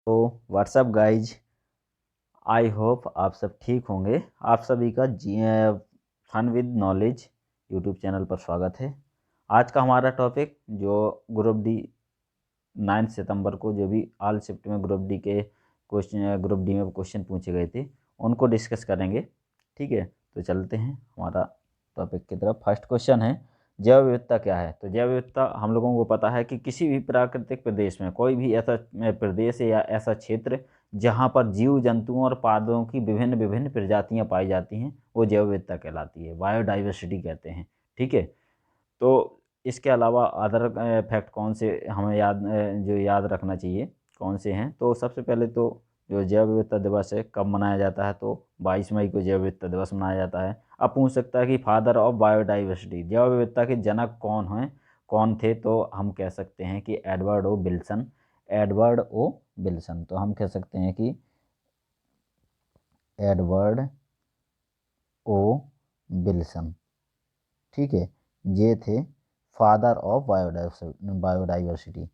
तो what's up guys, I hope आप सब ठीक होंगे। आप सभी का fun with knowledge YouTube channel पर स्वागत है। आज का हमारा टॉपिक जो ग्रुप डी 9 सितंबर को जो भी ऑल शिफ्ट में ग्रुप डी के क्वेश्चन, ग्रुप डी में क्वेश्चन पूछे गए थे, उनको डिस्कस करेंगे। ठीक है, तो चलते हैं हमारा टॉपिक की तरफ। फर्स्ट क्वेश्चन है, जैव विविधता क्या है। तो जैव विविधता हम लोगों को पता है कि किसी भी प्राकृतिक प्रदेश में, कोई भी ऐसा प्रदेश या ऐसा क्षेत्र जहाँ पर जीव जंतुओं और पौधों की विभिन्न विभिन्न प्रजातियाँ पाई जाती हैं, वो जैव विविधता कहलाती है, बायोडाइवर्सिटी कहते हैं। ठीक है, तो इसके अलावा अदर फैक्ट कौन से हमें जो याद रखना चाहिए, कौन से हैं। तो सबसे पहले तो जो जैव विविधता दिवस है कब मनाया जाता है, तो 22 मई को जैव विविधता दिवस मनाया जाता है। अब पूछ सकता है कि फादर ऑफ बायोडाइवर्सिटी, जैव विविधता के जनक कौन हैं, कौन थे। तो हम कह सकते हैं कि एडवर्ड ओ विल्सन, एडवर्ड ओ विल्सन। तो हम कह सकते हैं कि एडवर्ड ओ विल्सन, ठीक है, ये थे father of biodiversity,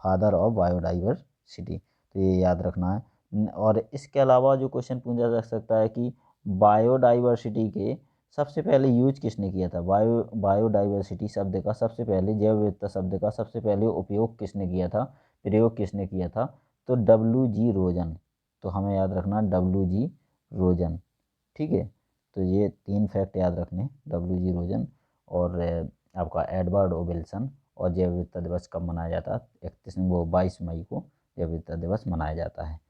father of biodiversity. तो ये याद रखना है। और इसके अलावा जो क्वेश्चन पूछा जा सकता है कि बायोडाइवर्सिटी के सबसे पहले यूज किसने किया था, बायोडाइवर्सिटी शब्द का सबसे पहले, जैव विविधता शब्द का सबसे पहले उपयोग किसने किया था, प्रयोग किसने किया था। तो W.G. रोजन। तो हमें याद रखना W.G. रोजन। ठीक है, तो ये 3 फैक्ट याद रखने, W.G. रोजन और आपका एडवर्ड ओ विल्सन। और जैव विविधता दिवस कब मनाया जाता है, 22 मई को जैव विविधता दिवस मनाया जाता है।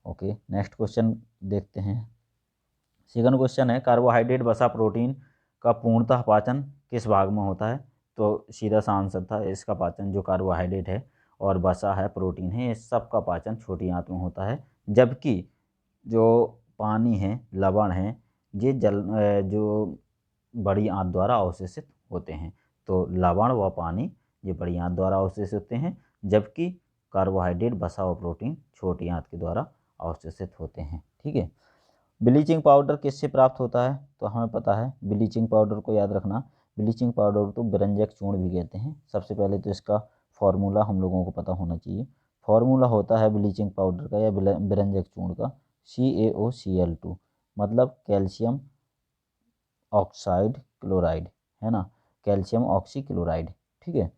ओके, नेक्स्ट क्वेश्चन देखते हैं। सेकंड क्वेश्चन है, कार्बोहाइड्रेट वसा प्रोटीन का पूर्णतः पाचन किस भाग में होता है। तो सीधा सा आंसर था, इसका पाचन जो कार्बोहाइड्रेट है और वसा है, प्रोटीन है, इस सब का पाचन छोटी आंत में होता है। जबकि जो पानी है, लवण है, ये जो बड़ी आंत द्वारा अवशोषित होते हैं। तो लवण व पानी ये बड़ी आंत द्वारा अवशोषित होते हैं, जबकि कार्बोहाइड्रेट, वसा व प्रोटीन छोटी आंत के द्वारा अवशोषित होते हैं। ठीक है, ब्लीचिंग पाउडर किससे प्राप्त होता है। तो हमें पता है ब्लीचिंग पाउडर को याद रखना, ब्लीचिंग पाउडर तो बिरंजक चूर्ण भी कहते हैं। सबसे पहले तो इसका फॉर्मूला हम लोगों को पता होना चाहिए। फॉर्मूला होता है ब्लीचिंग पाउडर का या बिरंजक चूर्ण का CaOCl2, मतलब कैल्शियम ऑक्साइड क्लोराइड, है ना, कैल्शियम ऑक्सी क्लोराइड। ठीक है,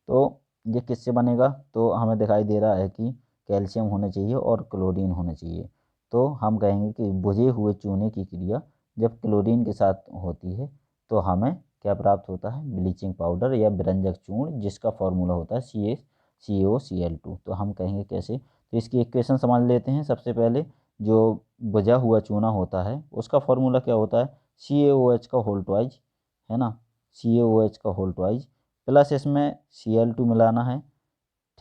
तो ये किससे बनेगा, तो हमें दिखाई दे रहा है कि कैल्शियम होना चाहिए और क्लोरीन होना चाहिए। तो हम कहेंगे कि बुझे हुए चूने की क्रिया जब क्लोरीन के साथ होती है तो हमें क्या प्राप्त होता है, ब्लीचिंग पाउडर या बिरंजक चूर्ण, जिसका फॉर्मूला होता है CaCO2। तो हम कहेंगे कैसे, तो इसकी इक्वेशन समझ लेते हैं। सबसे पहले जो बुझा हुआ चूना होता है उसका फॉर्मूला क्या होता है, CaOH का होल ट्वाइज, है ना, CaOH का होल ट्वाइज प्लस इसमें Cl2 मिलाना है।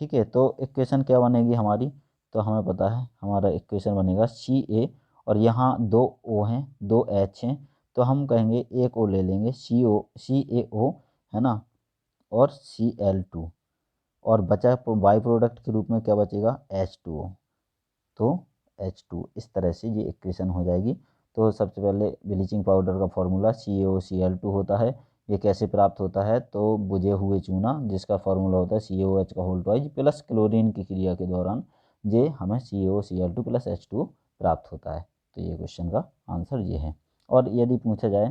ठीक है, तो इक्वेशन क्या बनेगी हमारी, तो हमें पता है हमारा इक्वेशन बनेगा Ca, और यहाँ 2 O हैं, 2 H हैं, तो हम कहेंगे एक O ले लेंगे, CaO, है ना, और Cl2, और बचा बाई प्रोडक्ट के रूप में क्या बचेगा, H2O। तो H2, इस तरह से ये इक्वेशन हो जाएगी। तो सबसे पहले ब्लीचिंग पाउडर का फॉर्मूला CaOCl2 होता है। ये कैसे प्राप्त होता है, तो बुझे हुए चूना जिसका फॉर्मूला होता है CaOH का होल ट्वाइज प्लस क्लोरीन की क्रिया के दौरान ये हमें CaOCl2 प्लस H2O प्राप्त होता है। तो ये क्वेश्चन का आंसर ये है। और यदि पूछा जाए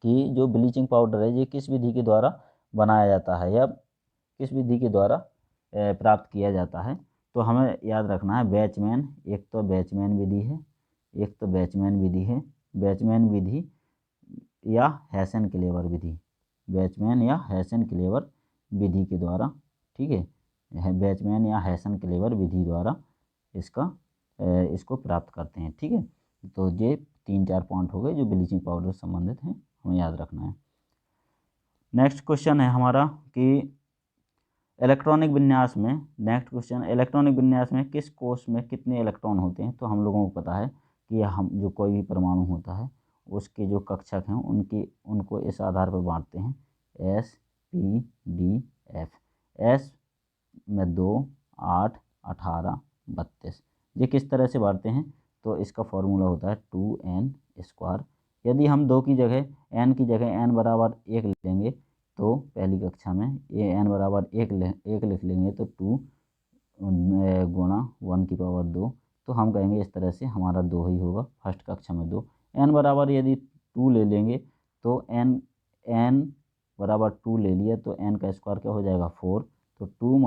कि जो ब्लीचिंग पाउडर है ये किस विधि के द्वारा बनाया जाता है या किस विधि के द्वारा प्राप्त किया जाता है, तो हमें याद रखना है बैचमैन, एक तो बैचमैन विधि है, एक तो बैचमैन विधि है, बैचमैन विधि या हैसन क्लेवर विधि, बैचमैन या हैसन क्लेवर विधि के द्वारा, ठीक है, बैचमैन या हैसन क्लेवर विधि द्वारा इसको प्राप्त करते हैं। ठीक है, तो ये 3-4 पॉइंट हो गए जो ब्लीचिंग पाउडर से संबंधित हैं, हमें याद रखना है। नेक्स्ट क्वेश्चन है हमारा कि इलेक्ट्रॉनिक विन्यास में, नेक्स्ट क्वेश्चन, इलेक्ट्रॉनिक विन्यास में किस कोष में कितने इलेक्ट्रॉन होते हैं। तो हम लोगों को पता है कि हम जो कोई भी परमाणु होता है उसके जो कक्षक हैं उनको इस आधार पर बांटते हैं, S, P, D, F। S में 2, 8, 18, 32। ये किस तरह से बांटते हैं, तो इसका फॉर्मूला होता है 2n²। यदि हम 2 की जगह n की जगह n बराबर 1 लेंगे, तो पहली कक्षा में ये n बराबर 1 लिख लेंगे, तो 2 गुणा 1⁻², तो हम कहेंगे इस तरह से हमारा 2 ही होगा, फर्स्ट कक्षा में 2। n बराबर यदि 2 ले लेंगे तो n बराबर 2 ले लिया तो n का स्क्वायर क्या हो जाएगा 4, तो 2 ×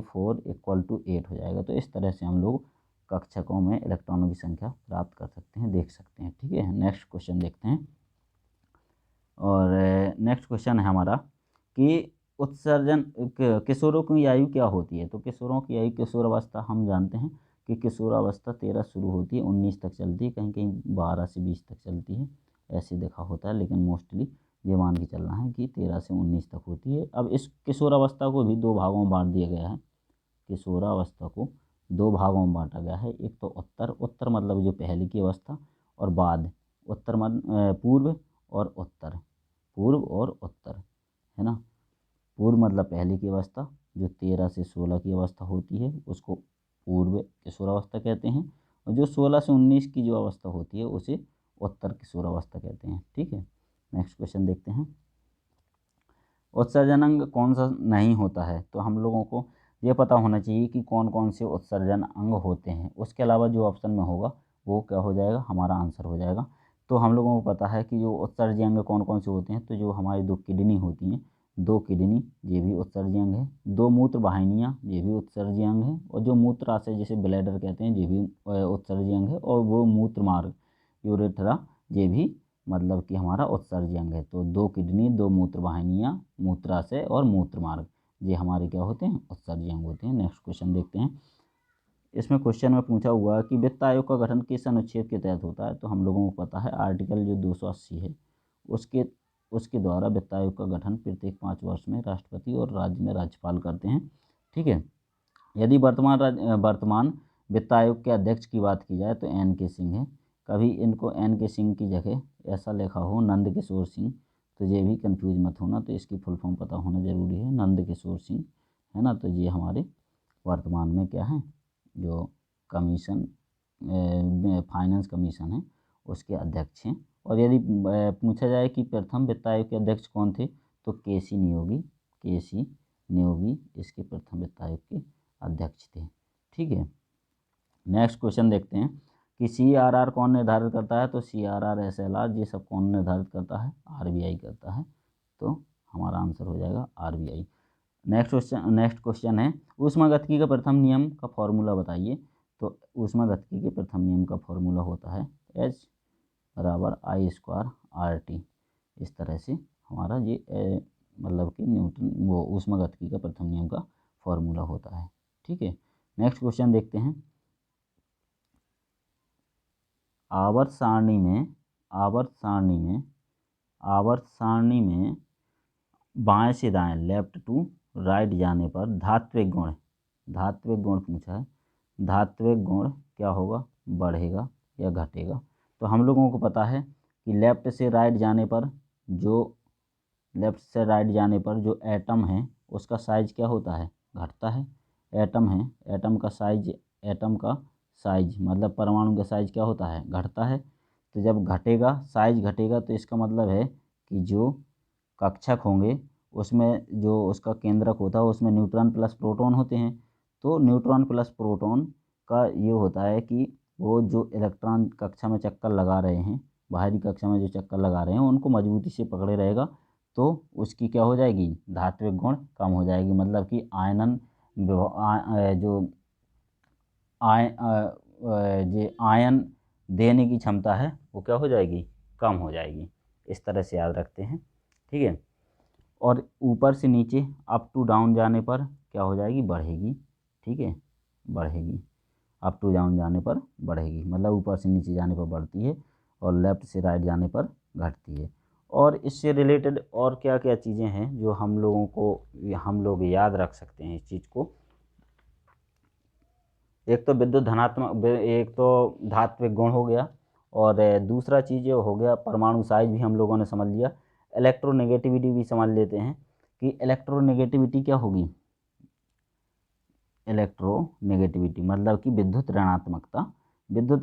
4 = 8 हो जाएगा। तो इस तरह से हम लोग कक्षकों में इलेक्ट्रॉनों की संख्या प्राप्त कर सकते हैं, देख सकते हैं। ठीक है, नेक्स्ट क्वेश्चन देखते हैं। और नेक्स्ट क्वेश्चन है हमारा कि उत्सर्जन किशोरों की आयु क्या होती है। तो किशोरों की आयु, किशोरावस्था हम जानते हैं कि किशोरावस्था 13 शुरू होती है, 19 तक चलती है, कहीं कहीं 12 से 20 तक चलती है, ऐसे देखा होता है, लेकिन मोस्टली ये मान के चलना है कि 13 से 19 तक होती है। अब इस किशोरावस्था को भी 2 भागों में बांट दिया गया है। किशोरावस्था को 2 भागों में बांटा गया है। एक तो उत्तर मतलब जो पहले की अवस्था, और बाद उत्तर पूर्व और उत्तर, पूर्व और उत्तर, है ना। पूर्व मतलब पहले की अवस्था, जो 13 से 16 की अवस्था होती है उसको पूर्व किशोरावस्था कहते हैं, और जो 16 से 19 की जो अवस्था होती है उसे उत्तर किशोरावस्था कहते हैं। ठीक है, नेक्स्ट क्वेश्चन देखते हैं। उत्सर्जन अंग कौन सा नहीं होता है। तो हम लोगों को ये पता होना चाहिए कि कौन कौन से उत्सर्जन अंग होते हैं, उसके अलावा जो ऑप्शन में होगा वो क्या हो जाएगा, हमारा आंसर हो जाएगा। तो हम लोगों को पता है कि जो उत्सर्जी अंग कौन कौन से होते हैं, तो जो हमारी 2 किडनी होती हैं, 2 किडनी ये भी उत्सर्जी अंग है, 2 मूत्र वाहिनियाँ ये भी उत्सर्जी अंग है, और जो मूत्राशय जिसे ब्लैडर कहते हैं ये भी उत्सर्जी अंग है, और वो मूत्र मार्ग यूरेथ्रा ये भी मतलब कि हमारा उत्सर्जी अंग है। तो 2 किडनी, 2 मूत्र वाहिनियाँ, मूत्राशय और मूत्र मार्ग ये हमारे क्या होते हैं, उत्सर्जी अंग होते हैं। नेक्स्ट क्वेश्चन देखते हैं। इसमें क्वेश्चन में पूछा हुआ है कि वित्त आयोग का गठन किस अनुच्छेद के तहत होता है। तो हम लोगों को पता है आर्टिकल जो 280 है उसके द्वारा वित्त आयोग का गठन प्रत्येक 5 वर्ष में राष्ट्रपति और राज्य में राज्यपाल करते हैं। ठीक है, यदि वर्तमान वित्त आयोग के अध्यक्ष की बात की जाए तो NK सिंह है। कभी इनको NK सिंह की जगह ऐसा लिखा हो नंद किशोर सिंह, तो ये भी कंफ्यूज मत होना, तो इसकी फुल फॉर्म पता होना जरूरी है, नंद किशोर सिंह, है ना। तो ये हमारे वर्तमान में क्या है, जो कमीशन फाइनेंस कमीशन है उसके अध्यक्ष हैं। और यदि पूछा जाए कि प्रथम वित्त आयोग के अध्यक्ष कौन थे, तो KC नियोगी इसके प्रथम वित्त आयोग के अध्यक्ष थे। ठीक है, नेक्स्ट क्वेश्चन देखते हैं कि CRR कौन निर्धारित करता है। तो CRR SLR ये सब कौन निर्धारित करता है, RBI करता है। तो हमारा आंसर हो जाएगा RBI। नेक्स्ट क्वेश्चन है ऊष्मागतिकी का प्रथम नियम का फॉर्मूला बताइए। तो ऊष्मागतिकी के प्रथम नियम का फॉर्मूला होता है H = I² RT। इस तरह से हमारा ये मतलब कि न्यूटन वो ऊष्मागतिकी का प्रथम नियम का फॉर्मूला होता है। ठीक है, नेक्स्ट क्वेश्चन देखते हैं। आवर्त सारणी में बाएं से दाएं लेफ्ट टू राइट जाने पर धात्विक गुण पूछा है। धात्विक गुण क्या होगा, बढ़ेगा या घटेगा। तो हम लोगों को पता है कि लेफ्ट से राइट जाने पर जो एटम है उसका साइज क्या होता है, घटता है। एटम का साइज मतलब परमाणु का साइज क्या होता है, घटता है। तो जब साइज घटेगा तो इसका मतलब है कि जो कक्षक होंगे उसमें जो उसका केंद्रक होता है उसमें न्यूट्रॉन प्लस प्रोटॉन होते हैं। तो न्यूट्रॉन प्लस प्रोटॉन का ये होता है कि वो जो इलेक्ट्रॉन कक्षा में चक्कर लगा रहे हैं, बाहरी कक्षा में जो चक्कर लगा रहे हैं उनको मजबूती से पकड़े रहेगा, तो उसकी क्या हो जाएगी, धात्विक गुण कम हो जाएगी। मतलब कि आयन देने की क्षमता है वो क्या हो जाएगी, कम हो जाएगी। इस तरह से याद रखते हैं। ठीक है, और ऊपर से नीचे अप टू डाउन जाने पर क्या हो जाएगी, बढ़ेगी। ठीक है, बढ़ेगी, अप टू डाउन जाने पर बढ़ेगी, मतलब ऊपर से नीचे जाने पर बढ़ती है और लेफ़्ट से राइट जाने पर घटती है। और इससे रिलेटेड और क्या क्या चीज़ें हैं जो हम लोग याद रख सकते हैं इस चीज़ को। एक तो धात्विक गुण हो गया, और दूसरा चीज़ हो गया परमाणु साइज भी हम लोगों ने समझ लिया। इलेक्ट्रोनेगेटिविटी भी समझ लेते हैं कि इलेक्ट्रोनेगेटिविटी क्या होगी। इलेक्ट्रोनेगेटिविटी मतलब कि विद्युत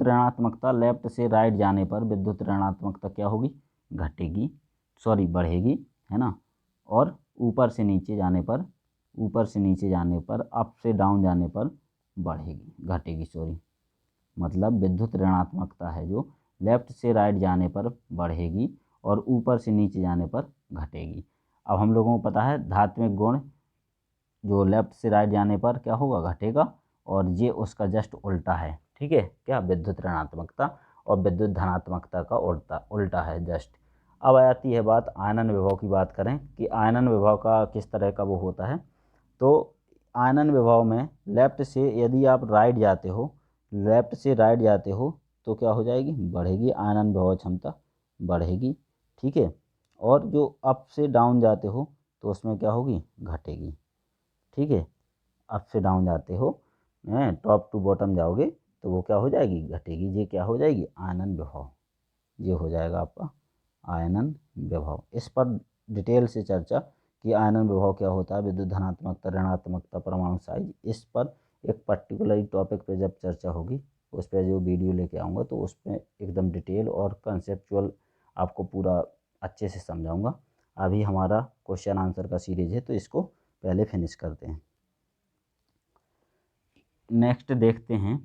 ऋणात्मकता लेफ्ट से राइट जाने पर विद्युत ऋणात्मकता क्या होगी, बढ़ेगी, है ना। और ऊपर से नीचे जाने पर ऊपर से नीचे जाने पर, अप से डाउन जाने पर बढ़ेगी, घटेगी सॉरी। मतलब विद्युत ऋणात्मकता है जो लेफ्ट से राइट जाने पर बढ़ेगी और ऊपर से नीचे जाने पर घटेगी। अब हम लोगों को पता है धात्विक गुण जो लेफ्ट से राइट जाने पर क्या होगा, घटेगा, और ये उसका जस्ट उल्टा है। ठीक है, क्या विद्युत ऋणात्मकता और विद्युत धनात्मकता का उल्टा है जस्ट। अब आती है बात आयनन विभव की। बात करें कि आयनन विभव का किस तरह का वो होता है, तो आयनन विभव में लेफ्ट से यदि आप राइट जाते हो, लेफ्ट से राइट जाते हो तो क्या हो जाएगी, बढ़ेगी, आयनन विभव क्षमता बढ़ेगी। ठीक है, और जो अप से डाउन जाते हो तो उसमें क्या होगी, घटेगी। ठीक है, अप से डाउन जाते हो, टॉप टू बॉटम जाओगे तो वो क्या हो जाएगी, घटेगी। ये क्या हो जाएगी, आयनन विभव। ये हो जाएगा आपका आयनन विभव। इस पर डिटेल से चर्चा कि आयनन विभव क्या होता है, विद्युत धनात्मकता, ऋणात्मकता, परमाणु साइज, इस पर एक पर्टिकुलर टॉपिक पे जब चर्चा होगी उस पर जो वीडियो लेके आऊँगा तो उस पर एकदम डिटेल और कंसेप्चुअल आपको पूरा अच्छे से समझाऊँगा। अभी हमारा क्वेश्चन आंसर का सीरीज है तो इसको पहले फिनिश करते हैं। नेक्स्ट देखते हैं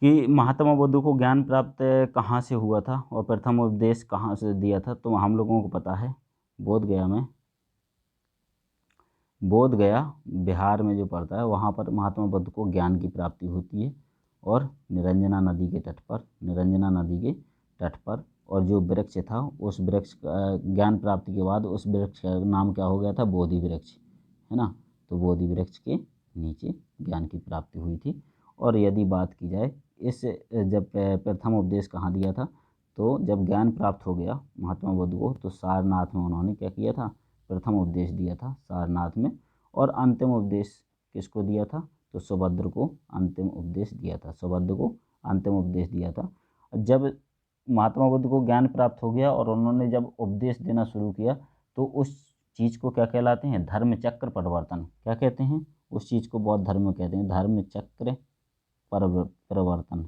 कि महात्मा बुद्ध को ज्ञान प्राप्त कहाँ से हुआ था और प्रथम उपदेश कहाँ से दिया था। तो हम लोगों को पता है बोध गया में, बोध गया बिहार में जो पड़ता है वहाँ पर महात्मा बुद्ध को ज्ञान की प्राप्ति होती है, और निरंजना नदी के तट पर, निरंजना नदी के तट पर। और जो वृक्ष था उस वृक्ष ज्ञान प्राप्ति के बाद उस वृक्ष का नाम क्या हो गया था, बोधि वृक्ष, है ना। तो बोधि वृक्ष के नीचे ज्ञान की प्राप्ति हुई थी। और यदि बात की जाए इस जब प्रथम उपदेश कहाँ दिया था, तो जब ज्ञान प्राप्त हो गया महात्मा बुद्ध को तो सारनाथ में उन्होंने क्या किया था, प्रथम उपदेश दिया था सारनाथ में। और अंतिम उपदेश किसको दिया था, तो सुभद्र को अंतिम उपदेश दिया था, सुभद्र को अंतिम उपदेश दिया था। जब महात्मा बुद्ध को ज्ञान प्राप्त हो गया और उन्होंने जब उपदेश देना शुरू किया तो उस चीज़ को क्या कहलाते हैं, धर्म चक्र परिवर्तन। क्या कहते हैं, उस चीज़ को बौद्ध धर्म में कहते हैं धर्म चक्र परिवर्तन।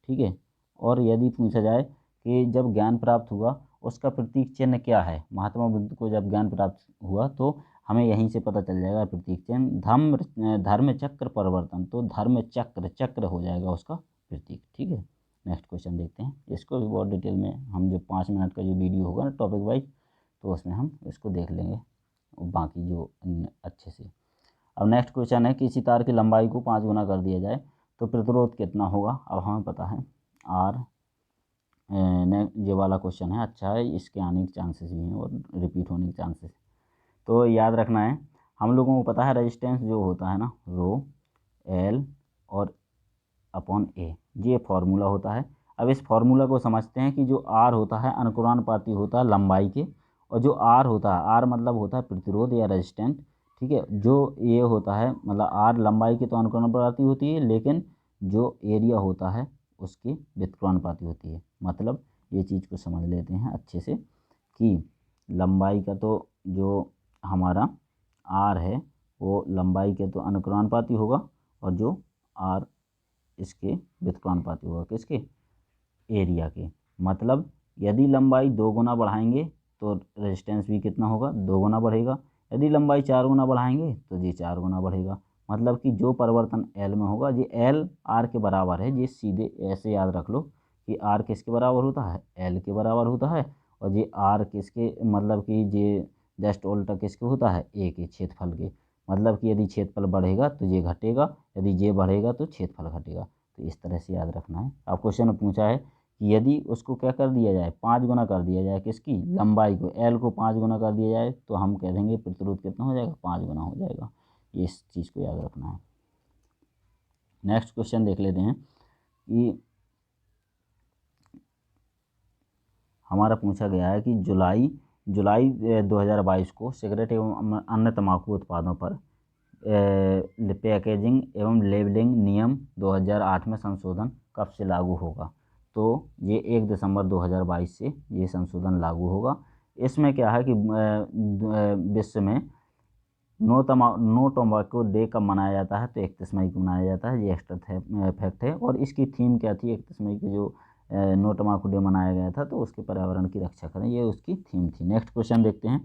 ठीक है, और यदि पूछा जाए कि जब ज्ञान प्राप्त हुआ उसका प्रतीक चिन्ह क्या है, महात्मा बुद्ध को जब ज्ञान प्राप्त हुआ तो हमें यहीं से पता चल जाएगा प्रतीक चिन्ह धर्म चक्र परिवर्तन। तो धर्म चक्र हो जाएगा उसका प्रतीक। ठीक है, नेक्स्ट क्वेश्चन देखते हैं। इसको भी बहुत डिटेल में हम जो 5 मिनट का जो वीडियो होगा ना टॉपिक वाइज, तो उसमें हम इसको देख लेंगे बाकी जो अच्छे से। अब नेक्स्ट क्वेश्चन है, किसी तार की लंबाई को 5 गुना कर दिया जाए तो प्रतिरोध कितना होगा। अब हमें पता है आर, ये वाला क्वेश्चन है, अच्छा है, इसके आने के चांसेस भी हैं और रिपीट होने के चांसेस। तो याद रखना है, हम लोगों को पता है रेजिस्टेंस जो होता है ना, रो एल और अपॉन ए, ये फार्मूला होता है। अब इस फार्मूला को समझते हैं कि जो आर होता है अनुक्रमानुपाती होता है लंबाई के, और जो आर होता है, आर मतलब होता है प्रतिरोध या रेजिस्टेंट। ठीक है, जो ये होता है मतलब आर लंबाई की तो अनुक्रमानुपाती होती है, लेकिन जो एरिया होता है उसकी व्युत्क्रमानुपाती होती है। मतलब ये चीज़ को समझ लेते हैं अच्छे से कि लंबाई का तो जो हमारा आर है वो लंबाई के तो अनुक्रमानुपाती होगा, और जो आर इसके व्युत्क्रमानुपाती होगा, किसके, एरिया के। मतलब यदि लंबाई 2 गुना बढ़ाएंगे तो रेजिस्टेंस भी कितना होगा, 2 गुना बढ़ेगा। यदि लंबाई 4 गुना बढ़ाएंगे तो ये 4 गुना बढ़ेगा। मतलब कि जो परिवर्तन एल में होगा ये एल आर के बराबर है। ये सीधे ऐसे याद रख लो कि आर किसके बराबर होता है, एल के बराबर होता है, और ये आर किसके मतलब कि ये जस्ट उल्टा किसके होता है, ए के, क्षेत्रफल के। मतलब कि यदि क्षेत्रफल बढ़ेगा तो ये घटेगा, यदि ये बढ़ेगा तो क्षेत्रफल घटेगा। तो इस तरह से याद रखना है। अब क्वेश्चन में पूछा है कि यदि उसको क्या कर दिया जाए, 5 गुना कर दिया जाए, किसकी, लंबाई को, एल को 5 गुना कर दिया जाए तो हम कह देंगे प्रतिरोध कितना हो जाएगा, 5 गुना हो जाएगा। इस चीज़ को याद रखना है। नेक्स्ट क्वेश्चन देख लेते हैं कि हमारा पूछा गया है कि जुलाई 2022 को सिगरेट एवं अन्य तंबाकू उत्पादों पर पैकेजिंग एवं लेबलिंग नियम 2008 में संशोधन कब से लागू होगा। तो ये 1 दिसंबर 2022 से ये संशोधन लागू होगा। इसमें क्या है कि विश्व में नो टोबैको डे कब मनाया जाता है, तो 31 मई को मनाया जाता है। ये एक्स्ट्रा फैक्ट है। और इसकी थीम क्या थी, 31 मई को जो नो तंबाकू डे मनाया गया था तो उसके पर्यावरण की रक्षा करें, ये उसकी थीम थी। नेक्स्ट क्वेश्चन देखते हैं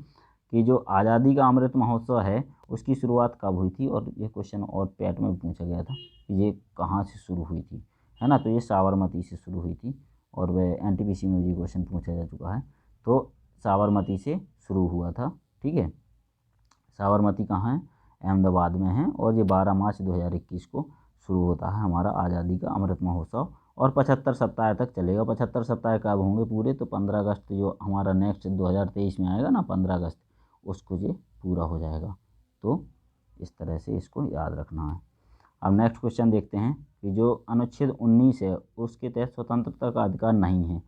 कि जो आज़ादी का अमृत महोत्सव है उसकी शुरुआत कब हुई थी, और ये क्वेश्चन और पैट में पूछा गया था कि ये कहाँ से शुरू हुई थी, है ना। तो ये साबरमती से शुरू हुई थी, और वह एनटीपीसी में भी क्वेश्चन पूछा जा चुका है। तो साबरमती से शुरू हुआ था, ठीक है। साबरमती कहाँ है, अहमदाबाद में है, और ये 12 मार्च 2021 को शुरू होता है हमारा आज़ादी का अमृत महोत्सव, और 75 सप्ताह तक चलेगा। 75 सप्ताह कब होंगे पूरे, तो 15 अगस्त जो हमारा नेक्स्ट 2023 में आएगा ना, 15 अगस्त, उसको ये पूरा हो जाएगा। तो इस तरह से इसको याद रखना है। अब नेक्स्ट क्वेश्चन देखते हैं कि जो अनुच्छेद 19 है उसके तहत स्वतंत्रता का अधिकार नहीं है।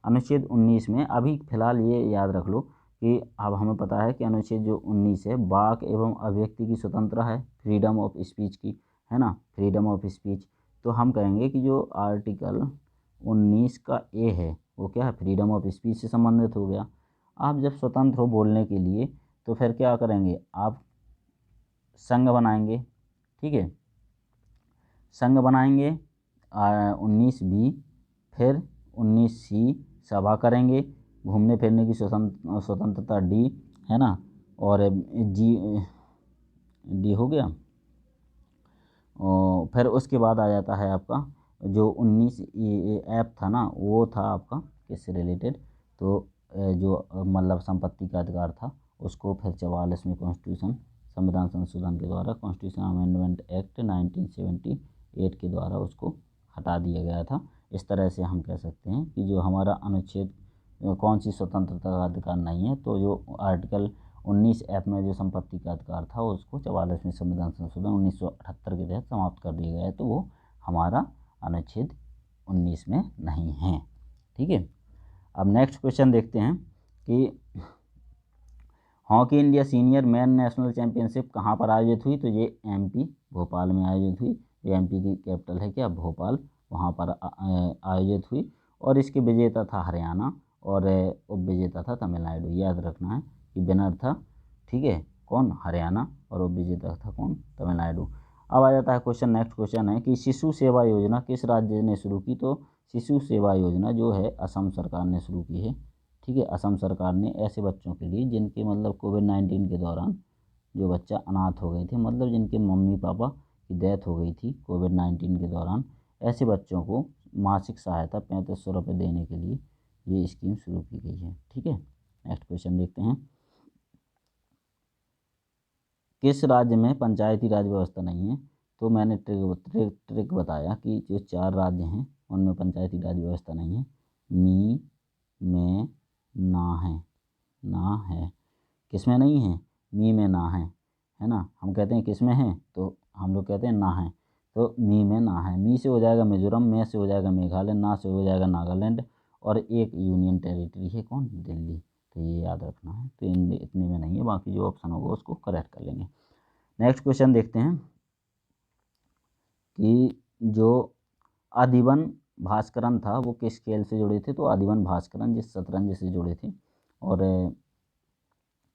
अनुच्छेद 19 में अभी फिलहाल ये याद रख लो कि अब हमें पता है कि अनुच्छेद जो 19 है वाक एवं अभिव्यक्ति की स्वतंत्रता है, फ्रीडम ऑफ स्पीच की, है ना, फ्रीडम ऑफ स्पीच। तो हम कहेंगे कि जो आर्टिकल 19 का ए है वो क्या है, फ्रीडम ऑफ स्पीच से संबंधित हो गया। आप जब स्वतंत्र हो बोलने के लिए तो फिर क्या करेंगे, आप संघ बनाएंगे, ठीक है, संघ बनाएंगे 19 बी, फिर 19 सी सभा करेंगे, घूमने फिरने की स्वतंत्रता डी, है ना, और जी डी हो गया। और फिर उसके बाद आ जाता है आपका जो 19 ऐप था ना, वो था आपका किससे रिलेटेड, तो जो मतलब संपत्ति का अधिकार था उसको फिर 44वें कॉन्स्टिट्यूशन संविधान संशोधन के द्वारा, कॉन्स्टिट्यूशन अमेंडमेंट एक्ट 1978 के द्वारा उसको हटा दिया गया था। इस तरह से हम कह सकते हैं कि जो हमारा अनुच्छेद कौन सी स्वतंत्रता का अधिकार नहीं है, तो जो आर्टिकल 19 ऐप में जो संपत्ति का अधिकार था उसको 44वें संविधान संशोधन 1978 के तहत समाप्त कर दिया गया है, तो वो हमारा अनुच्छेद 19 में नहीं है, ठीक है। अब नेक्स्ट क्वेश्चन देखते हैं कि hockey India senior man national championship कहाँ पर आयोजित हुई, तो ये एमपी भोपाल में आयोजित हुई। ये एमपी की कैपिटल है क्या, भोपाल, वहाँ पर आयोजित हुई, और इसके विजेता था हरियाणा और उप विजेता था तमिलनाडु। याद रखना है कि विनर था, ठीक है, कौन, हरियाणा, और उप विजेता था कौन, तमिलनाडु। अब आ जाता है क्वेश्चन, नेक्स्ट क्वेश्चन है कि शिशु सेवा योजना किस राज्य ने शुरू की, तो शिशु सेवा योजना जो है असम सरकार ने शुरू की है, ठीक है। असम सरकार ने ऐसे बच्चों के लिए जिनके मतलब कोविड-19 के दौरान जो बच्चा अनाथ हो गए थे, मतलब जिनके मम्मी पापा की डेथ हो गई थी कोविड-19 के दौरान, ऐसे बच्चों को मासिक सहायता 3500 रुपये देने के लिए ये स्कीम शुरू की गई है, ठीक है। नेक्स्ट क्वेश्चन देखते हैं, किस राज्य में पंचायती राज व्यवस्था नहीं है, तो मैंने ट्रिक बताया कि जो 4 राज्य हैं उनमें पंचायती राज व्यवस्था नहीं है। मी, में, ना है, ना है, किस में नहीं है, मी में ना है ना। हम कहते हैं किस में है, तो हम लोग कहते हैं ना है, तो मी में ना है। मी से हो जाएगा मिजोरम, में से हो जाएगा मेघालय, ना से हो जाएगा नागालैंड, और एक यूनियन टेरिटरी है कौन, दिल्ली। तो ये याद रखना है, तो इतने में नहीं है, बाकी जो ऑप्शन होगा उसको करेक्ट कर लेंगे। नेक्स्ट क्वेश्चन देखते हैं कि जो आदिवन भास्करन था वो किस खेल से जुड़े थे, तो आदिवन भास्करन जिस शतरंज से जुड़े थे, और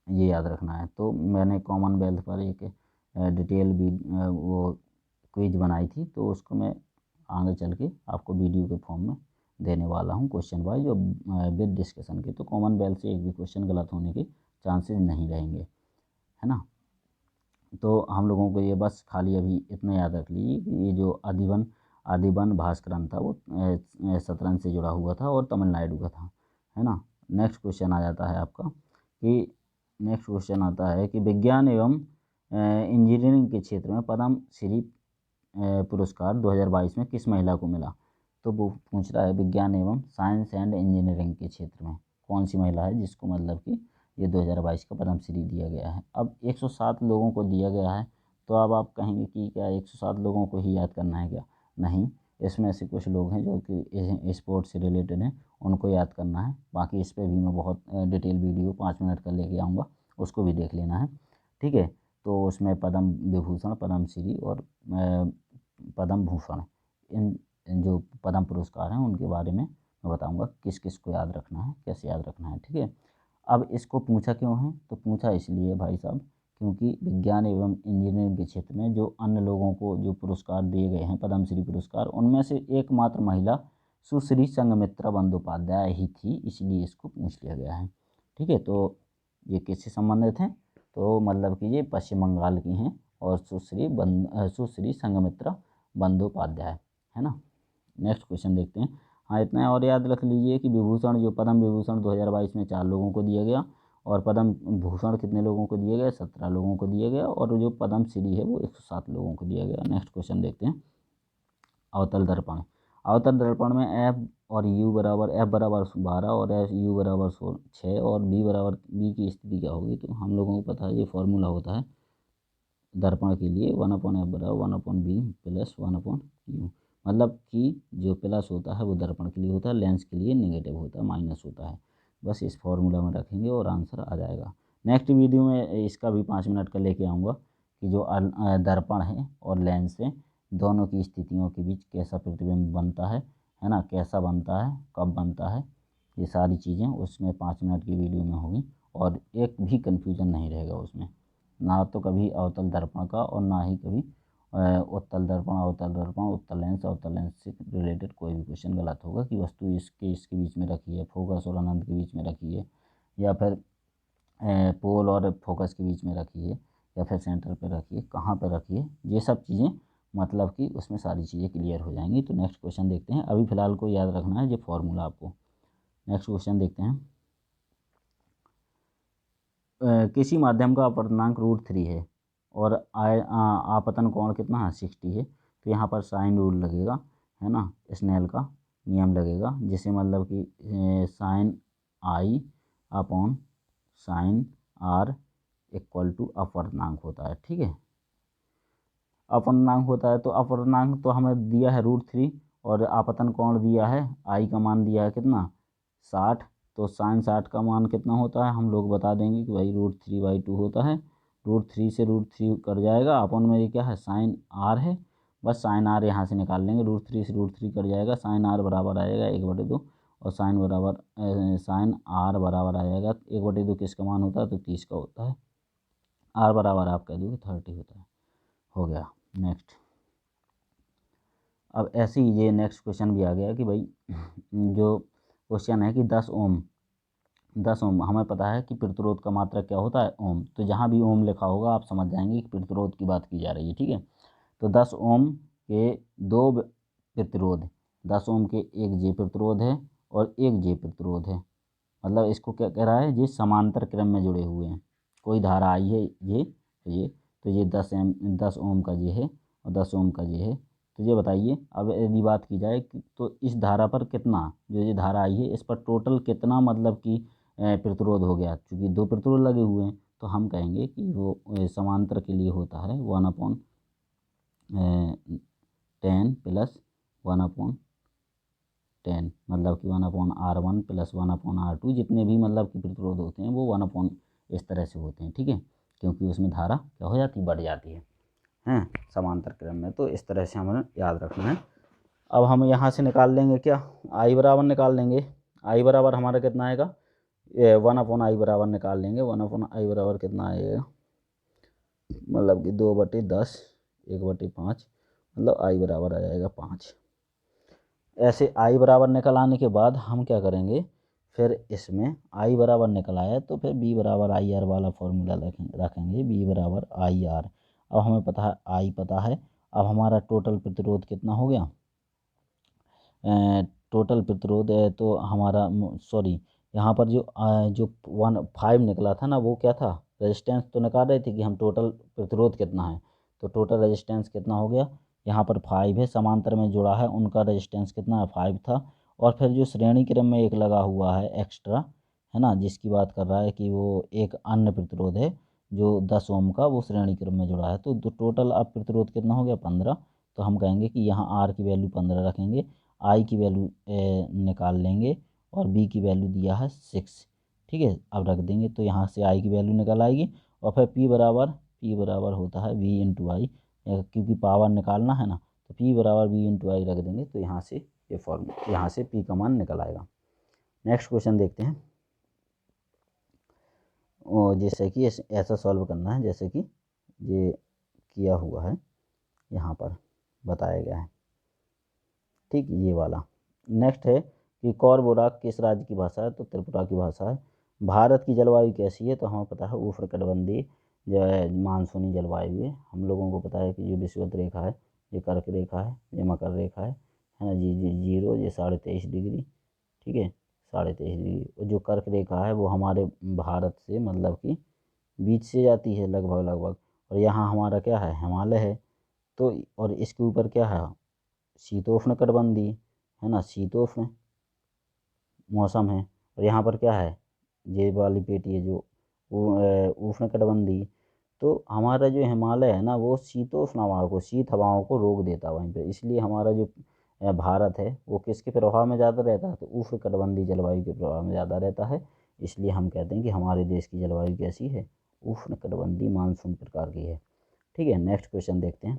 ये याद रखना है। तो मैंने कॉमनवेल्थ पर एक डिटेल भी वो क्विज बनाई थी, तो उसको मैं आगे चल के आपको वीडियो के फॉर्म में देने वाला हूँ, क्वेश्चन वाइज और विद डिस्कशन के। तो कॉमनवेल्थ से एक भी क्वेश्चन गलत होने के चांसेस नहीं रहेंगे, है ना। तो हम लोगों को ये बस खाली अभी इतना याद रख लीजिए कि ये जो आदिवन भास्करन था वो शतरंज से जुड़ा हुआ था और तमिलनाडु का था, है ना। नेक्स्ट क्वेश्चन आ जाता है आपका कि नेक्स्ट क्वेश्चन आता है कि विज्ञान एवं इंजीनियरिंग के क्षेत्र में पद्म श्री पुरस्कार 2022 में किस महिला को मिला, तो वो पूछ रहा है विज्ञान एवं साइंस एंड इंजीनियरिंग के क्षेत्र में कौन सी महिला है जिसको मतलब कि ये 2022 का पद्मश्री दिया गया है। अब 107 लोगों को दिया गया है, तो अब आप कहेंगे कि क्या 107 लोगों को ही याद करना है क्या, नहीं, इसमें से कुछ लोग हैं जो कि स्पोर्ट्स से रिलेटेड हैं, उनको याद करना है। बाकी इस पर भी मैं बहुत डिटेल वीडियो 5 मिनट का लेके आऊँगा, उसको भी देख लेना है, ठीक है। तो उसमें पद्म विभूषण, पद्मश्री और पद्म भूषण, इन जो पद्म पुरस्कार हैं उनके बारे में मैं बताऊंगा किस किस को याद रखना है, कैसे याद रखना है, ठीक है। अब इसको पूछा क्यों है, तो पूछा इसलिए भाई साहब क्योंकि विज्ञान एवं इंजीनियरिंग के क्षेत्र में जो अन्य लोगों को जो पुरस्कार दिए गए हैं पद्मश्री पुरस्कार, उनमें से एकमात्र महिला सुश्री संघमित्रा बंदोपाध्याय ही थी, इसलिए इसको पूछ लिया गया है, ठीक है। तो ये किससे संबंधित हैं? तो मतलब कि ये पश्चिम बंगाल की हैं और सुश्री संघमित्रा बंदोपाध्याय, है ना। नेक्स्ट क्वेश्चन देखते हैं। हाँ, इतना और याद रख लीजिए कि विभूषण, जो पद्म विभूषण 2022 में 4 लोगों को दिया गया, और पद्म भूषण कितने लोगों को दिए गए? 17 लोगों को दिया गया, और जो पद्म श्री है वो 107 लोगों को दिया गया। नेक्स्ट क्वेश्चन देखते हैं। अवतल दर्पण। अवतल दर्पण में एफ और यू बराबर, एफ बराबर 12 और एफ यू बराबर 6 और बी बराबर, बी की स्थिति क्या होगी? तो हम लोगों को पता है ये फॉर्मूला होता है दर्पण के लिए 1/f बराबर 1/b प्लस 1/u। मतलब कि जो प्लस होता है वो दर्पण के लिए होता है, लेंस के लिए नेगेटिव होता है, माइनस होता है। बस इस फॉर्मूला में रखेंगे और आंसर आ जाएगा। नेक्स्ट वीडियो में इसका भी 5 मिनट का लेके आऊँगा कि जो दर्पण है और लेंस है, दोनों की स्थितियों के बीच कैसा प्रतिबिंब बनता है ना, कैसा बनता है, कब बनता है, ये सारी चीज़ें उसमें 5 मिनट की वीडियो में होगी, और एक भी कन्फ्यूजन नहीं रहेगा उसमें। ना तो कभी अवतल दर्पण का और ना ही कभी उत्तल दर्पण, अवतल दर्पण, उत्तल लेंस से रिलेटेड कोई भी क्वेश्चन गलत होगा कि वस्तु इसके बीच में रखी है, फोकस और अनंत के बीच में रखी है, या फिर पोल और फोकस के बीच में रखी है, या फिर सेंटर पे रखी है, कहाँ पे रखी है, ये सब चीज़ें मतलब कि उसमें सारी चीज़ें क्लियर हो जाएंगी। तो नेक्स्ट क्वेश्चन देखते हैं। अभी फ़िलहाल को याद रखना है ये फॉर्मूला आपको। नेक्स्ट क्वेश्चन देखते हैं। किसी माध्यम का अपवर्तनांक √3 है और आपतन कोण कितना है? 60 है। तो यहाँ पर साइन रूल लगेगा, है ना, स्नेल का नियम लगेगा, जिसे मतलब कि sine i upon sine r equal to अपवर्तनांक होता है। ठीक है, अपवर्तनांक होता है, तो अपवर्तनांक तो हमें दिया है √3 और आपतन कोण दिया है, आई का मान दिया है कितना? 60। तो साइन 60 का मान कितना होता है? हम लोग बता देंगे कि भाई √3/2 होता है। √3 से √3 कट जाएगा, अपन में ये क्या है? साइन आर है। बस साइन आर यहाँ से निकाल लेंगे, √3 से √3 कट जाएगा, साइन आर बराबर आएगा 1/2, और साइन आर बराबर आ जाएगा 1/2 किसका मान होता है? तो 30 का होता है। आर बराबर आप कह दोगे 30 होता है। हो गया। नेक्स्ट, अब ऐसे ही ये नेक्स्ट क्वेश्चन भी आ गया कि भाई जो क्वेश्चन है कि 10 ओम हमें पता है कि प्रतिरोध का मात्रक क्या होता है? ओम। तो जहाँ भी ओम लिखा होगा आप समझ जाएंगे कि प्रतिरोध की बात की जा रही है। ठीक है, तो 10 ओम के 2 प्रतिरोध, 10 ओम के एक जे प्रतिरोध है और एक जे प्रतिरोध है। मतलब इसको क्या कह रहा है? ये समांतर क्रम में जुड़े हुए हैं। कोई धारा आई है तो ये 10 ओम का ये है और 10 ओम का ये है। तो ये बताइए, अब यदि बात की जाए तो इस धारा पर कितना, जो ये धारा आई है इस पर टोटल कितना मतलब कि प्रतिरोध हो गया? चूँकि 2 प्रतिरोध लगे हुए हैं तो हम कहेंगे कि वो समांतर के लिए होता है 1/10 प्लस 1/10, मतलब कि 1/R1 प्लस 1/R2, जितने भी मतलब कि प्रतिरोध होते हैं वो 1/ इस तरह से होते हैं। ठीक है, क्योंकि उसमें धारा क्या हो जाती है? बढ़ जाती है समांतर क्रम में। तो इस तरह से हमें याद रखना है। अब हम यहाँ से निकाल लेंगे क्या? आई बराबर निकाल लेंगे। आई बराबर हमारा कितना आएगा? 1/I बराबर निकाल लेंगे। 1/I बराबर कितना आएगा? मतलब कि 2/10 1/5, मतलब आई बराबर आ जाएगा 5। ऐसे आई बराबर निकल आने के बाद हम क्या करेंगे? फिर इसमें आई बराबर निकल आया तो फिर बी बराबर आई आर वाला फॉर्मूला रखेंगे, बी बराबर आई आर। अब हमें पता है, आई पता है। अब हमारा टोटल प्रतिरोध कितना हो गया? टोटल प्रतिरोध है तो हमारा, सॉरी, यहाँ पर जो 5 निकला था ना, वो क्या था? रेजिस्टेंस तो निकाल रहे थे कि हम टोटल प्रतिरोध कितना है, तो टोटल रेजिस्टेंस कितना हो गया? यहाँ पर 5 है, समांतर में जुड़ा है, उनका रेजिस्टेंस कितना है? 5 था। और फिर जो श्रेणी क्रम में एक लगा हुआ है एक्स्ट्रा, है ना, जिसकी बात कर रहा है कि वो एक अन्य प्रतिरोध है जो 10 ओम का, वो श्रेणी क्रम में जुड़ा है। तो टोटल अब प्रतिरोध कितना हो गया? 15। तो हम कहेंगे कि यहाँ आर की वैल्यू 15 रखेंगे, आई की वैल्यू निकाल लेंगे, और बी की वैल्यू दिया है 6। ठीक है, अब रख देंगे तो यहाँ से आई की वैल्यू निकल आएगी। और फिर पी बराबर होता है वी इंटू आई, क्योंकि पावर निकालना है ना, तो पी बराबर वी इंटू आई रख देंगे। तो यहाँ से ये फॉर्मूला, यहाँ से पी का मान निकल आएगा। नेक्स्ट क्वेश्चन देखते हैं। और जैसे कि ऐसा सॉल्व करना है जैसे कि ये किया हुआ है, यहाँ पर बताया गया है। ठीक, ये वाला। नेक्स्ट है कि कौर बोराक किस राज्य की भाषा है? तो त्रिपुरा की भाषा है। भारत की जलवायु कैसी है, तो हमें पता है उष्णकटिबंधीय जो है मानसूनी जलवायु है। हम लोगों को पता है कि जो विषुवत रेखा है, ये कर्क रेखा है, ये मकर रेखा है ना जी, जीरो, ये 23.5 डिग्री, ठीक है, 23.5 डिग्री। और जो कर्क रेखा है वो हमारे भारत से मतलब कि बीच से जाती है लगभग लगभग, और यहाँ हमारा क्या है, हिमालय है। तो और इसके ऊपर क्या है, शीतोष्ण कटिबंधीय है ना, शीतोष्ण मौसम है। और यहाँ पर क्या है, ये वाली पेटी है जो उष्ण कटिबंधीय। तो हमारा जो हिमालय है ना, वो शीतोष्ण हवाओं को, शीत हवाओं को रोक देता है वहीं पे, इसलिए हमारा जो भारत है वो किसके प्रभाव में ज़्यादा रहता है, तो उष्ण कटिबंधीय जलवायु के प्रभाव में ज़्यादा रहता है। इसलिए हम कहते हैं कि हमारे देश की जलवायु कैसी है, उष्ण कटिबंधीय मानसून प्रकार की है। ठीक है, नेक्स्ट क्वेश्चन देखते हैं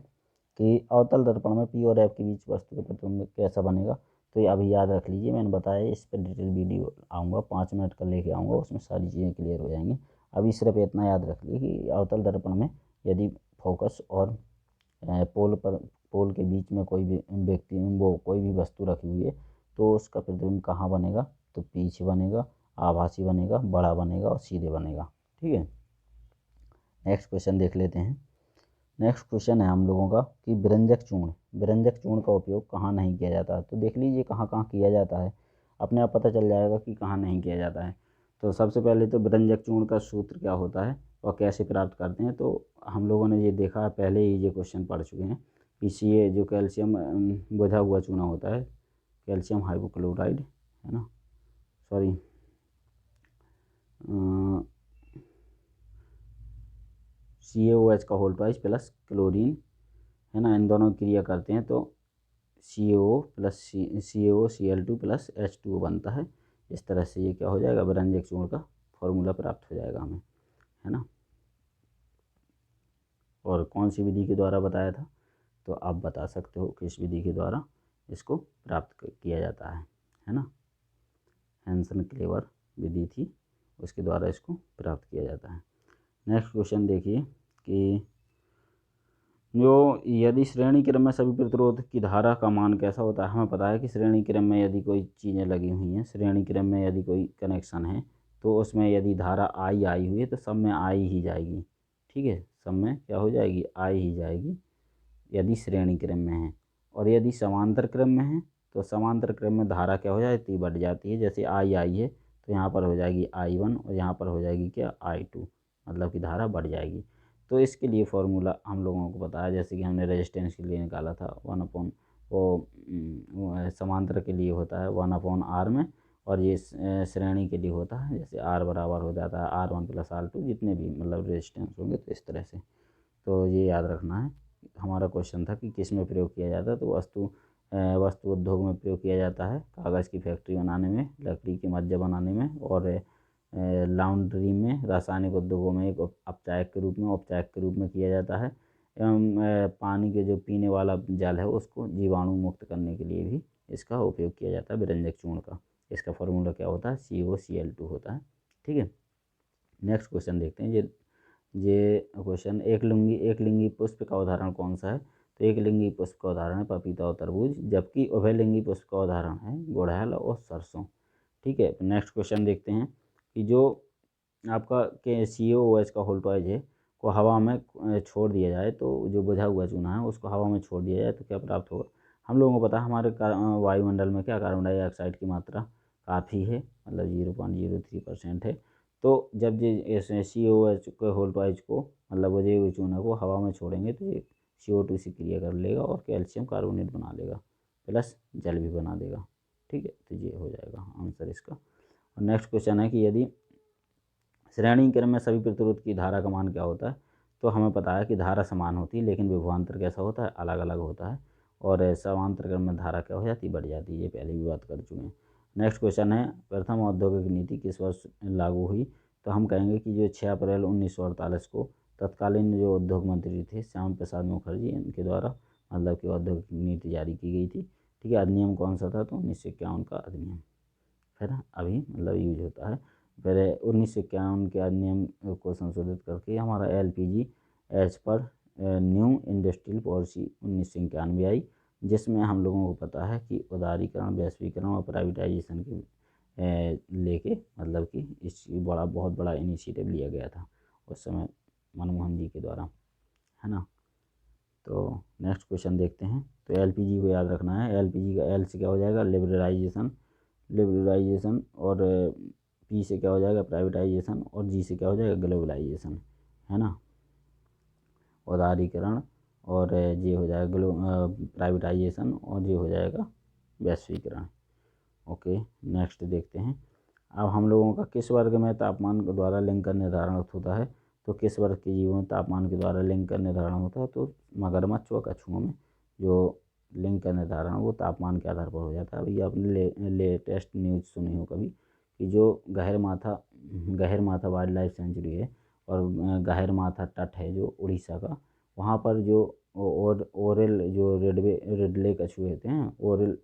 कि अवतल दर्पण में पी और एफ के बीच वस्तु का प्रतिबिंब कैसा बनेगा। तो ये अभी याद रख लीजिए, मैंने बताया इस पर डिटेल वीडियो आऊँगा, 5 मिनट का लेके आऊँगा, उसमें सारी चीज़ें क्लियर हो जाएंगी। अभी सिर्फ इतना याद रख लीजिए कि अवतल दर्पण में यदि फोकस और पोल के बीच में कोई भी व्यक्ति, वो कोई भी वस्तु रखी हुई है, तो उसका प्रतिबिंब कहाँ बनेगा, तो पीछे बनेगा, आभासी बनेगा, बड़ा बनेगा और सीधे बनेगा। ठीक है, नेक्स्ट क्वेश्चन देख लेते हैं। नेक्स्ट क्वेश्चन है हम लोगों का कि विरंजक चूर्ण का उपयोग कहाँ नहीं किया जाता है। तो देख लीजिए कहाँ कहाँ किया जाता है, अपने आप पता चल जाएगा कि कहाँ नहीं किया जाता है। तो सबसे पहले तो विरंजक चूर्ण का सूत्र क्या होता है और कैसे प्राप्त करते हैं, तो हम लोगों ने ये देखा है, पहले ही ये क्वेश्चन पढ़ चुके हैं। PCA जो कैल्शियम बुझा हुआ चूना होता है, कैल्शियम हाइपोक्लोराइड है ना, सॉरी CaOH का होल ट्वाइस प्लस क्लोरीन है ना, इन दोनों की क्रिया करते हैं तो CaO plus CaO Cl2 plus H2O बनता है। इस तरह से ये क्या हो जाएगा, विरंजक चूर्ण का फॉर्मूला प्राप्त हो जाएगा हमें, है ना। और कौन सी विधि के द्वारा बताया था, तो आप बता सकते हो किस विधि के द्वारा इसको प्राप्त किया जाता है ना। हैंसन क्लेवर विधि थी, उसके द्वारा इसको प्राप्त किया जाता है। नेक्स्ट क्वेश्चन देखिए कि जो यदि श्रेणी क्रम में सभी प्रतिरोध की धारा का मान कैसा होता है। हमें पता है कि श्रेणी क्रम में यदि कोई चीज़ें लगी हुई हैं, श्रेणी क्रम में यदि कोई कनेक्शन है, तो उसमें यदि धारा आई हुई है तो सब में आई ही जाएगी। ठीक है, सब में क्या हो जाएगी, आई ही जाएगी यदि श्रेणी क्रम में है। और यदि समांतर क्रम में है तो समांतर क्रम में धारा क्या हो जाती है, बढ़ जाती है। जैसे आई है तो यहाँ पर हो जाएगी I1 और यहाँ पर हो जाएगी क्या, I2, मतलब कि धारा बढ़ जाएगी। तो इसके लिए फॉर्मूला हम लोगों को पता है, जैसे कि हमने रेजिस्टेंस के लिए निकाला था 1 वो समांतर के लिए होता है 1/R में, और ये श्रेणी के लिए होता है, जैसे R बराबर हो जाता है R1 प्लस R2, जितने भी मतलब रेजिस्टेंस होंगे, तो इस तरह से। तो ये याद रखना है। हमारा क्वेश्चन था कि किस में प्रयोग किया जाता है, तो वस्तु उद्योग में प्रयोग किया जाता है, कागज़ की फैक्ट्री बनाने में, लकड़ी के मज्जा बनाने में, और लॉन्ड्री में, रासायनिक उद्योगों में एक औपचारिक के रूप में किया जाता है। एवं पानी के जो पीने वाला जल है उसको जीवाणु मुक्त करने के लिए भी इसका उपयोग किया जाता है विरंजक चूर्ण का। इसका फॉर्मूला क्या होता है, CaOCl2 होता है। ठीक है, नेक्स्ट क्वेश्चन देखते हैं। ये क्वेश्चन, एक लिंगी पुष्प का उदाहरण कौन सा है। तो एक लिंगी पुष्प का उदाहरण है पपीता और तरबूज, जबकि उभयलिंगी पुष्प का उदाहरण है गुड़हल और सरसों। ठीक है, नेक्स्ट क्वेश्चन देखते हैं कि जो आपका के CaOH का होल ट्वाइस है को हवा में छोड़ दिया जाए, तो जो बुझा हुआ चूना है उसको हवा में छोड़ दिया जाए तो क्या प्राप्त होगा। हम लोगों को पता है हमारे वायुमंडल में क्या कार्बन डाइऑक्साइड की मात्रा काफ़ी है, मतलब 0.03% है। तो जब ये CaOH के होल ट्वाइस को मतलब बुझे हुए चूना को हवा में छोड़ेंगे तो ये CO2 से क्रिया कर लेगा और कैल्शियम कार्बोनेट बना लेगा, प्लस जल भी बना देगा। ठीक है, तो ये हो जाएगा आंसर इसका। और नेक्स्ट क्वेश्चन है कि यदि श्रेणी क्रम में सभी प्रतिरोध की धारा का मान क्या होता है। तो हमें पता है कि धारा समान होती है, लेकिन विभवांतर कैसा होता है, अलग अलग होता है। और समांतर क्रम में धारा क्या हो जाती है, बढ़ जाती है, ये पहले भी बात कर चुके हैं। नेक्स्ट क्वेश्चन है, प्रथम औद्योगिक नीति किस वर्ष लागू हुई। तो हम कहेंगे कि जो 6 अप्रैल 1948 को तत्कालीन जो उद्योग मंत्री थे श्याम प्रसाद मुखर्जी, इनके द्वारा मतलब कि औद्योगिक नीति जारी की गई थी। ठीक है, अधिनियम कौन सा था, तो 1951 का अधिनियम है ना, अभी मतलब यूज होता है। फिर 1951 के अधिनियम को संशोधित करके हमारा LPG एज पर न्यू इंडस्ट्रियल पॉलिसी 1991 आई, जिसमें हम लोगों को पता है कि उदारीकरण, वैश्वीकरण और प्राइवेटाइजेशन के लेके मतलब कि इस बहुत बड़ा इनिशिएटिव लिया गया था उस समय मनमोहन जी के द्वारा, है ना। तो नेक्स्ट क्वेश्चन देखते हैं। तो एलपीजी को याद रखना है। एलपीजी का एल से क्या हो जाएगा, लिबरलाइजेशन, और पी से क्या हो जाएगा, प्राइवेटाइजेशन, और जी से क्या हो जाएगा, ग्लोबलाइजेशन, है ना। उदारीकरण, और ये हो जाएगा प्राइवेटाइजेशन, और ये हो जाएगा वैश्वीकरण। ओके, नेक्स्ट देखते हैं। अब हम लोगों का किस वर्ग में तापमान के द्वारा लिंग का निर्धारण होता है। तो किस वर्ग के जीवों में तापमान के द्वारा लिंग का निर्धारण होता है। तो मगरमच्छ व कछुओं में जो लिंग का निर्धारण वो तापमान के आधार पर हो जाता है। अभी आपने लेटेस्ट न्यूज़ सुनी हो कभी कि जो गहरमाथा वाइल्ड लाइफ सेंचुरी है और गहरमाथा तट है जो उड़ीसा का, वहाँ पर जो ओरल जो रेडले कछुए होते हैं, ओरल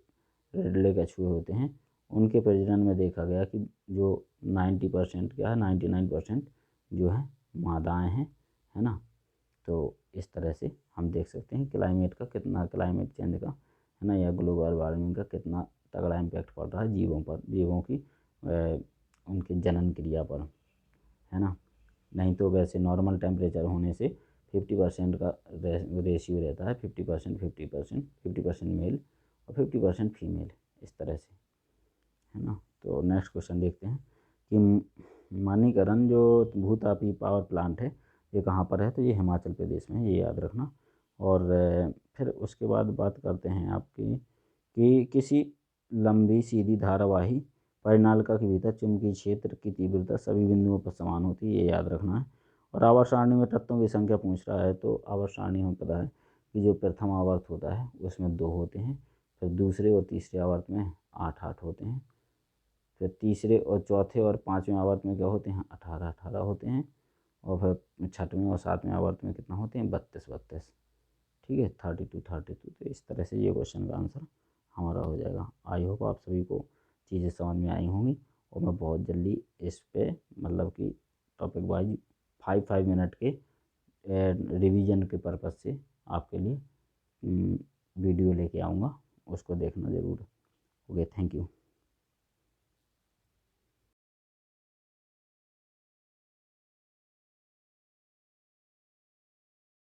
रेडले कछुए होते हैं, उनके प्रजनन में देखा गया कि जो 90% क्या है, 99% जो है मादाएँ हैं, है ना। तो इस तरह से हम देख सकते हैं क्लाइमेट क्लाइमेट चेंज का, है ना, या ग्लोबल वार्मिंग का कितना तगड़ा इम्पैक्ट पड़ रहा है जीवों की उनके जनन क्रिया पर, है ना। नहीं तो वैसे नॉर्मल टेम्परेचर होने से 50% का रेशियो रहता है, 50% मेल और 50% फीमेल, इस तरह से, है ना। तो नेक्स्ट क्वेश्चन देखते हैं कि मणिकरण जो भूतापी पावर प्लांट है ये कहाँ पर है। तो ये हिमाचल प्रदेश में है, ये याद रखना। और फिर उसके बाद बात करते हैं आपकी कि किसी लंबी सीधी धारावाही परिनालिका के भीतर चुंबकीय क्षेत्र की तीव्रता सभी बिंदुओं पर समान होती है, ये याद रखना है। और आवर्त सारणी में तत्वों की संख्या पूछ रहा है। तो आवर्त सारणी हमें पता है कि जो प्रथम आवर्त होता है उसमें 2 होते हैं, फिर दूसरे और तीसरे आवर्त में 8 होते हैं, फिर तीसरे और चौथे और पाँचवें आवर्त में क्या होते हैं, 18 होते हैं, और फिर छठवें और सातवें आवर्त में कितना होते हैं, 32। ठीक है, 32। तो इस तरह से ये क्वेश्चन का आंसर हमारा हो जाएगा। आई होप आप सभी को चीज़ें समझ में आई होंगी, और मैं बहुत जल्दी इस पे मतलब कि टॉपिक वाइज 5 मिनट के रिवीजन के पर्पज़ से आपके लिए वीडियो लेके आऊँगा, उसको देखना ज़रूर। Okay, thank you.